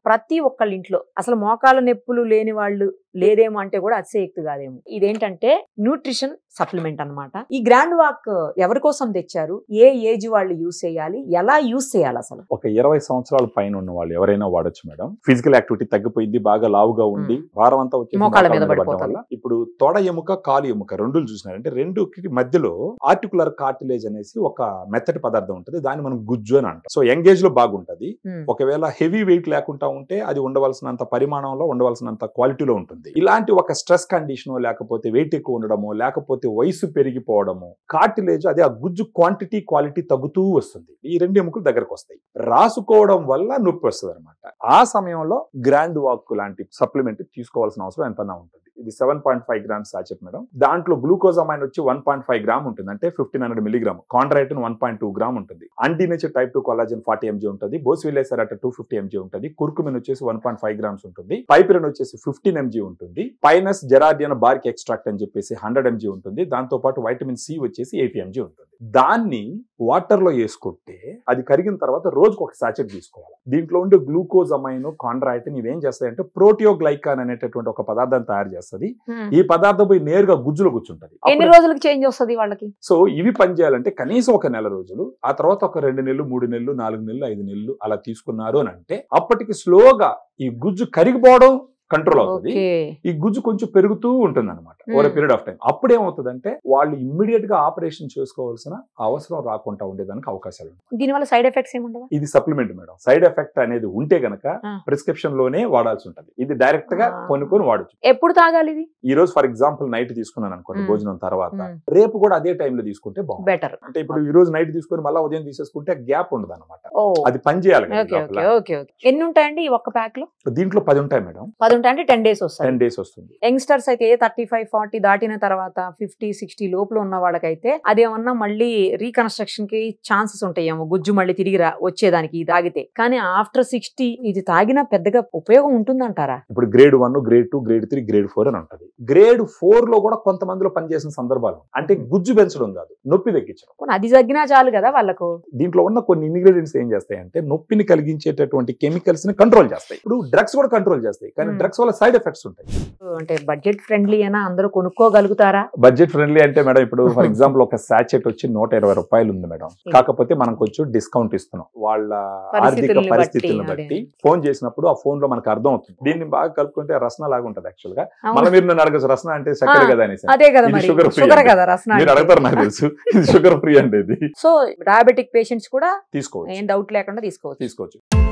ప్రతి ఒక్కళ్ళ ఇంట్లో అసలు మోకాళ్ళ నొప్పులు లేని వాళ్ళు లేదేమో అంటే కూడా అతిశయక్తి కాదేమో. ఇదేంటంటే న్యూట్రిషన్ సప్లిమెంట్ అన్నమాట. ఈ గ్రాండ్ వాక్ ఎవరి కోసం తెచ్చారు, ఏ ఏజ్ వాళ్ళు యూజ్ చేయాలి, ఎలా యూజ్ చేయాలి అసలు? ఒక 20 సంవత్సరాల పైన ఉన్న వాళ్ళు ఎవరైనా వాడొచ్చు మేడం. ఫిజికల్ యాక్టివిటీ తగ్గిపోయింది, బాగా లావుగా ఉండి వారం అంతా వచ్చి మోకాళ్ళ మీద పడిపోతుంది. ఇప్పుడు తొడ ఎముక కాలు ఎముక రెండు చూసినారంటే రెండుకి మధ్యలో ఆర్టికులర్ కార్టిలేజ్ అనేసి ఒక మెత్తటి పదార్థం ఉంటుంది. దాన్ని మనం గుజ్జు అని అంటాం. సో యంగ్ ఏజ్ లో బాగుంటది. ఒకవేళ హెవీ వెయిట్ లేకుండా ఉంటే అది ఉండవలసినంత పరిమాణంలో ఉండవలసినంత క్వాలిటీలో ఉంటుంది. ఇలాంటి ఒక స్ట్రెస్ కండిషన్ లేకపోతే వెయిట్ ఎక్కువ ఉండడమో లేకపోతే వయసు పెరిగిపోవడము కార్టిలేజ్ అదే ఆ గుజ్జు క్వాంటిటీ క్వాలిటీ తగ్గుతూ వస్తుంది. ఈ రెండు ఎముకలు దగ్గరకు వస్తాయి. రాసుకోవడం వల్ల నొప్పి వస్తుంది అనమాట. ఆ సమయంలో గ్రాండ్ వాక్ లాంటి సప్లిమెంట్ తీసుకోవాల్సిన అవసరం ఎంతనా ఉంటుంది. ఇది 7.5 గ్రామ్స్ సాచెట్ మేడం. దాంట్లో గ్లూకోజమైన్ వచ్చి 1.5 గ్రామ్ ఉంటుంది, అంటే 1500 మిలీగ్రామ్. కాండ్రైటిన్ 1.2 గ్రామ్ ఉంటుంది. అంటీనేచర్ టైప్ 2 కొల్లాజన్ 40 mg ఉంటుంది. బోస్విల్లెసెరాట 250 mg ఉంటుంది. కుర్కుమిన్ వచ్చేసి 1.5 గ్రామ్స్ ఉంటుంది. పైపిరిన్ వచ్చేసి 15 mg ఉంటుంది. పైనస్ జెరాడియన్ బార్క్ ఎక్స్ట్రాక్ట్ అని చెప్పేసి 100 mg ఉంటుంది. దాంతో పాటు వైటమిన్ సి వచ్చేసి 80 mg ఉంటుంది. దాన్ని వాటర్ లో వేసుకుంటే అది కరిగిన తర్వాత రోజుకు ఒక సాచెట్ తీసుకోవాలి. దీంట్లో ఉండే గ్లూకోజమైన్ కాండ్రైటిన్ ఇవేం చేస్తాయంటే ప్రోటియోగ్లైకాన్ అనేటటువంటి ఒక పదార్థాన్ని తయారు చేస్తుంది. ఈ పదార్థం పోయి నేరుగా గుజ్జులో కూర్చుంటది. ఎన్ని రోజులకు చేంజ్ వస్తుంది వాళ్ళకి? సో ఇవి పనిచేయాలంటే కనీసం ఒక నెల రోజులు, ఆ తర్వాత ఒక 2 నెలలు 3 నెలలు 4 నెలలు 5 నెలలు అలా తీసుకున్నారు అని అంటే అప్పటికి స్లోగా ఈ గుజ్జు కరిగిపోవడం కంట్రోల్ అవుతుంది. ఈ గుజ్జు కొంచెం పెరుగుతూ ఉంటుంది అనమాట ఓవర్ పీరియడ్ ఆఫ్ టైం. అప్పుడు ఏమవుతుందంటే వాళ్ళు ఇమ్మీడియట్ గా ఆపరేషన్ చేసుకోవాల్సిన అవసరం రాకుండా ఉండేదానికి అవకాశాలు ఉంటాయి. దీనివల్ల సైడ్ ఎఫెక్ట్స్ ఏముండవా? ఇది సప్లిమెంట్ మేడం. సైడ్ ఎఫెక్ట్ అనేది ఉంటే గనక ప్రిస్క్రిప్షన్ లోనే వాడాల్సి ఉంటుంది. ఇది డైరెక్ట్ గా కొనుక్కొని వాడచ్చు. ఎప్పుడు తాగాలి ఇది? ఈ రోజు ఫర్ ఎగ్జాంపుల్ నైట్ తీసుకున్నాను అనుకోండి భోజనం తర్వాత, రేపు కూడా అదే టైంలో తీసుకుంటే బాగుంటుంది. బెటర్. అంటే ఇప్పుడు ఈ రోజు నైట్ తీసుకుని మళ్ళీ ఉదయం తీసేసుకుంటే గ్యాప్ ఉండదు అనమాట. అది పని చేయాలి. ఎన్ని ఉంటాయండి ఈ ఒక్క ప్యాక్ లో? దీంట్లో 10 ఉంటాయి మేడం. 10 ఉంటాయి అంటే 10 days వస్తాయి. 10 days వస్తుంది. యంగ్స్టర్స్ అయితే 35-40 దాటిన తర్వాత 50-60 లోపల ఉన్న వాళ్ళకైతే అదేమన్నా మళ్ళీ రీకన్స్ట్రక్షన్ కి ఛాన్సెస్ ఉంటాయేమో, గుజ్జు మళ్ళీ తిరిగి వచ్చేదానికి ఇది తాగితే. కానీ ఆఫ్టర్ 60 ఇది తాగినా పెద్దగా ఉపయోగం ఉంటుందంటారా? ఇప్పుడు గ్రేడ్ 1, గ్రేడ్ 2, గ్రేడ్ 3, గ్రేడ్ 4 అని ఉంటుంది. గ్రేడ్ 4 లో కూడా కొంతమందిలో పనిచేసిన సందర్భాలు అంటే గుజ్జు పెంచడం కాదు, నొప్పి తగ్గించడం. అది తగ్గినా చాలు కదా వాళ్ళకు. దీంట్లో ఉన్న కొన్ని ఇంగ్రీడియంట్స్ ఏం చేస్తాయంటే నొప్పిని కలిగించేటటువంటి కెమికల్స్ ని కంట్రోల్ చేస్తాయి. ఇప్పుడు డ్రగ్స్ కూడా కంట్రోల్ చేస్తాయి, కానీ డ్రగ్స్ వల్ల సైడ్ ఎఫెక్ట్స్ ఉంటాయి. అంటే బడ్జెట్ ఫ్రెండ్లీ అయినా అందరూ కొనుక్కోగలుగుతారా? బడ్జెట్ ఫ్రెండ్లీ అంటే మేడం ఇప్పుడు ఫర్ ఎగ్జాంపుల్ ఒక సాచెట్ వచ్చి 120 రూపాయలు ఉంది మేడం. కాకపోతే మనం కొంచెం డిస్కౌంట్ ఇస్తున్నాం వాళ్ళ ఆర్థిక పరిస్థితులను బట్టి. ఫోన్ చేసినప్పుడు ఆ ఫోన్ లో మనకు అర్థం అవుతుంది. దీన్ని బాగా కలుపుకుంటే రసన లాగా ఉంటది. యాక్చువల్ గా మళ్ళీ మీరు నన్ను అడగచ్చు రసన అంటే చక్కెర కదా అనేసి. షుగర్ ఫ్రీ మీరు అడుగుతారు, నాకు తెలుసు. ఇది షుగర్ ఫ్రీ అంటే ఇది. సో డయాబెటిక్ పేషెంట్స్ కూడా తీసుకోవచ్చు, ఏం డౌట్ లేకుండా తీసుకోవచ్చు.